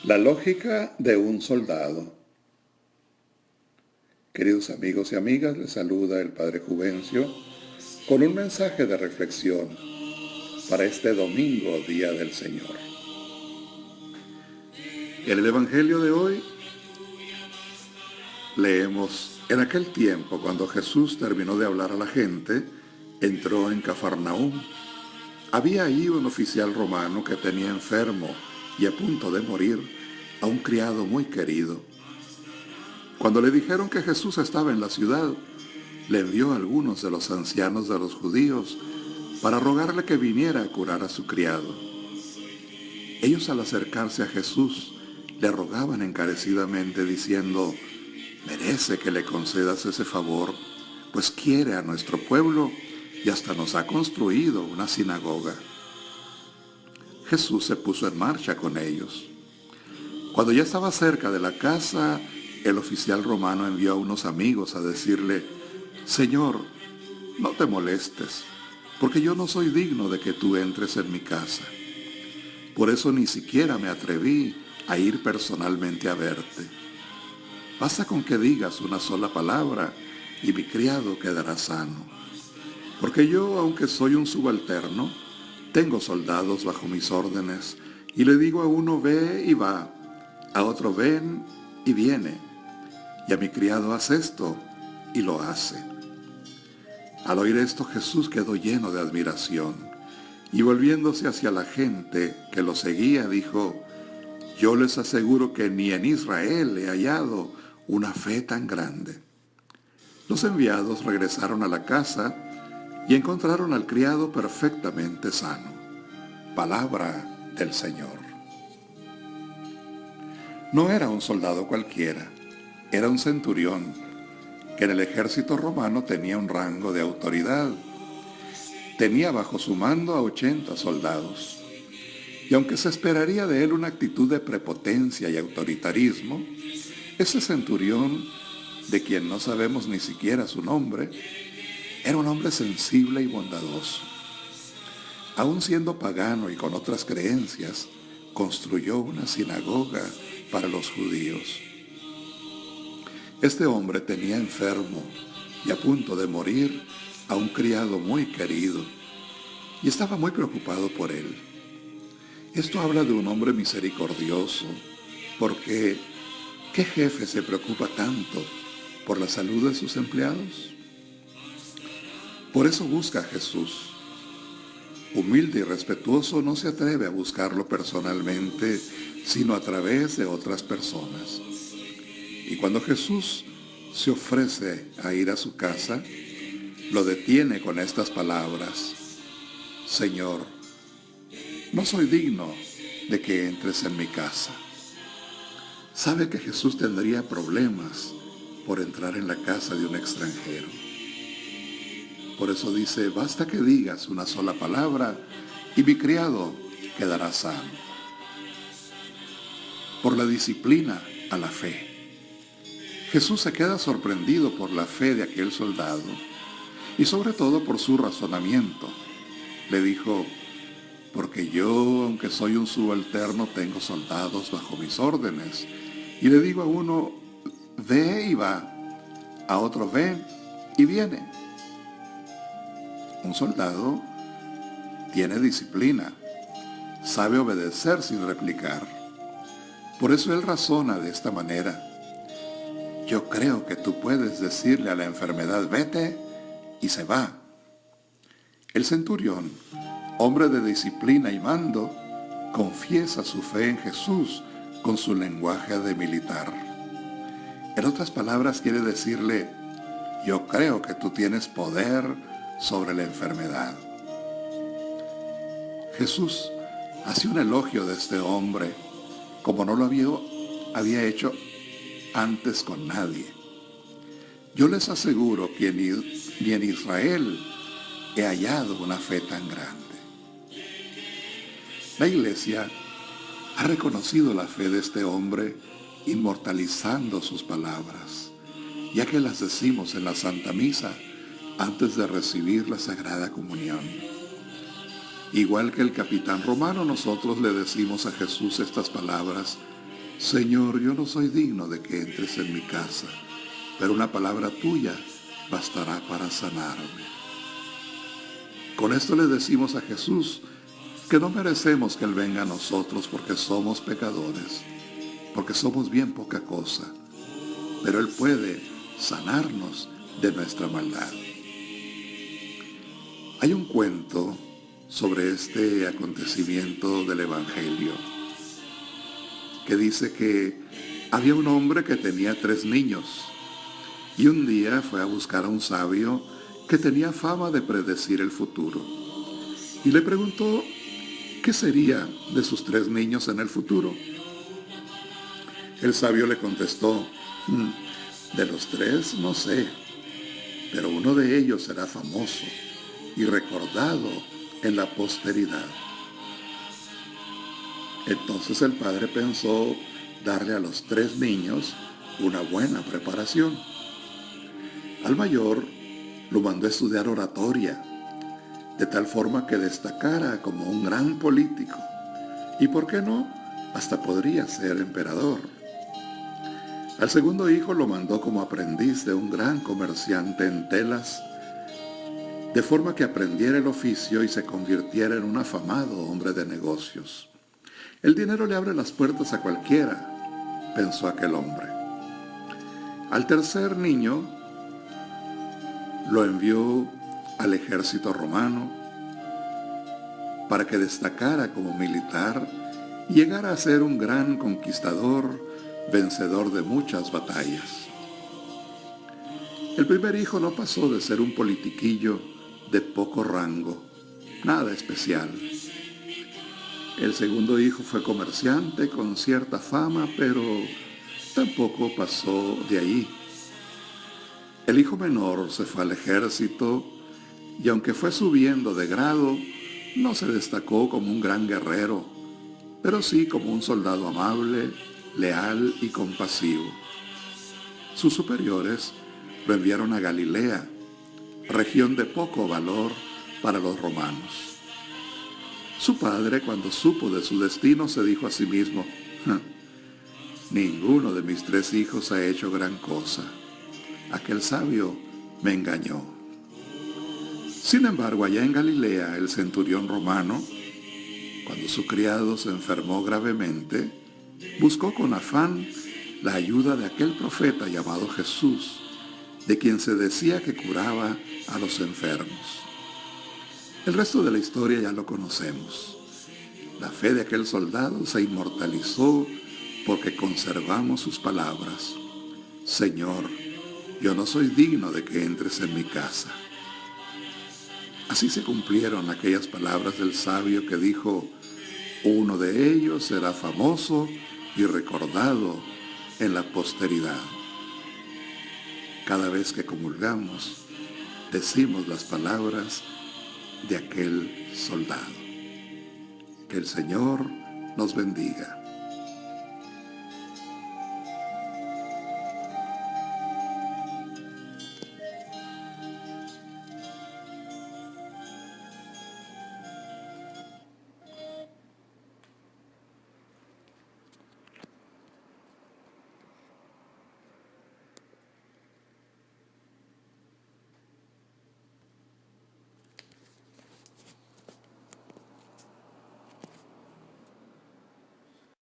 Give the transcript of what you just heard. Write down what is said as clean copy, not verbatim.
La lógica de un soldado. Queridos amigos y amigas, les saluda el Padre Juvencio con un mensaje de reflexión para este domingo, Día del Señor. En el Evangelio de hoy leemos: en aquel tiempo, cuando Jesús terminó de hablar a la gente, entró en Cafarnaúm. Había ahí un oficial romano que tenía enfermo y a punto de morir a un criado muy querido. Cuando le dijeron que Jesús estaba en la ciudad, le envió a algunos de los ancianos de los judíos para rogarle que viniera a curar a su criado. Ellos, al acercarse a Jesús, le rogaban encarecidamente diciendo: merece que le concedas ese favor, pues quiere a nuestro pueblo y hasta nos ha construido una sinagoga. Jesús se puso en marcha con ellos. Cuando ya estaba cerca de la casa, el oficial romano envió a unos amigos a decirle: Señor, no te molestes, porque yo no soy digno de que tú entres en mi casa. Por eso ni siquiera me atreví a ir personalmente a verte. Basta con que digas una sola palabra y mi criado quedará sano. Porque yo, aunque soy un subalterno, tengo soldados bajo mis órdenes, y le digo a uno: ve y va, a otro: ven y viene, y a mi criado: haz esto, y lo hace. Al oír esto, Jesús quedó lleno de admiración, y volviéndose hacia la gente que lo seguía, dijo: yo les aseguro que ni en Israel he hallado una fe tan grande. Los enviados regresaron a la casa y encontraron al criado perfectamente sano. Palabra del Señor. No era un soldado cualquiera, era un centurión, que en el ejército romano tenía un rango de autoridad. Tenía bajo su mando a 80 soldados. Y aunque se esperaría de él una actitud de prepotencia y autoritarismo, ese centurión, de quien no sabemos ni siquiera su nombre, era un hombre sensible y bondadoso. Aun siendo pagano y con otras creencias, construyó una sinagoga para los judíos. Este hombre tenía enfermo y a punto de morir a un criado muy querido, y estaba muy preocupado por él. Esto habla de un hombre misericordioso, porque ¿qué jefe se preocupa tanto por la salud de sus empleados? Por eso busca a Jesús. Humilde y respetuoso, no se atreve a buscarlo personalmente, sino a través de otras personas. Y cuando Jesús se ofrece a ir a su casa, lo detiene con estas palabras: Señor, no soy digno de que entres en mi casa. Sabe que Jesús tendría problemas por entrar en la casa de un extranjero. Por eso dice: basta que digas una sola palabra y mi criado quedará sano. Por la disciplina a la fe. Jesús se queda sorprendido por la fe de aquel soldado y sobre todo por su razonamiento. Le dijo: porque yo, aunque soy un subalterno, tengo soldados bajo mis órdenes, y le digo a uno: ve y va, a otro: ven y viene. Un soldado tiene disciplina, sabe obedecer sin replicar. Por eso él razona de esta manera: yo creo que tú puedes decirle a la enfermedad: vete, y se va. El centurión, hombre de disciplina y mando, confiesa su fe en Jesús con su lenguaje de militar. En otras palabras, quiere decirle: yo creo que tú tienes poder sobre la enfermedad. Jesús hace un elogio de este hombre como no lo había hecho antes con nadie. Yo les aseguro que ni en Israel he hallado una fe tan grande. La Iglesia ha reconocido la fe de este hombre inmortalizando sus palabras, ya que las decimos en la Santa Misa antes de recibir la Sagrada Comunión. Igual que el capitán romano, nosotros le decimos a Jesús estas palabras Señor, yo no soy digno de que entres en mi casa, pero una palabra tuya bastará para sanarme. Con esto le decimos a Jesús que no merecemos que Él venga a nosotros porque somos pecadores, porque somos bien poca cosa, pero Él puede sanarnos de nuestra maldad. Hay un cuento sobre este acontecimiento del Evangelio que dice que había un hombre que tenía 3 niños y un día fue a buscar a un sabio que tenía fama de predecir el futuro y le preguntó qué sería de sus 3 niños en el futuro. El sabio le contestó, de los 3 no sé, pero uno de ellos será famoso y recordado en la posteridad. Entonces el padre pensó darle a los 3 niños una buena preparación. Al mayor lo mandó a estudiar oratoria, de tal forma que destacara como un gran político, y por qué no, hasta podría ser emperador. Al segundo hijo lo mandó como aprendiz de un gran comerciante en telas, de forma que aprendiera el oficio y se convirtiera en un afamado hombre de negocios. El dinero le abre las puertas a cualquiera, pensó aquel hombre. Al tercer niño lo envió al ejército romano para que destacara como militar y llegara a ser un gran conquistador, vencedor de muchas batallas. El primer hijo no pasó de ser un politiquillo de poco rango, nada especial. El segundo hijo fue comerciante con cierta fama, pero tampoco pasó de ahí. El hijo menor se fue al ejército y aunque fue subiendo de grado, no se destacó como un gran guerrero, pero sí como un soldado amable, leal y compasivo. Sus superiores lo enviaron a Galilea, región de poco valor para los romanos. Su padre, cuando supo de su destino, se dijo a sí mismo, ninguno de mis 3 hijos ha hecho gran cosa. Aquel sabio me engañó. Sin embargo, allá en Galilea, el centurión romano, cuando su criado se enfermó gravemente, buscó con afán la ayuda de aquel profeta llamado Jesús, de quien se decía que curaba a los enfermos. El resto de la historia ya lo conocemos. La fe de aquel soldado se inmortalizó porque conservamos sus palabras. Señor, yo no soy digno de que entres en mi casa. Así se cumplieron aquellas palabras del sabio que dijo, uno de ellos será famoso y recordado en la posteridad. Cada vez que comulgamos, decimos las palabras de aquel soldado. Que el Señor nos bendiga.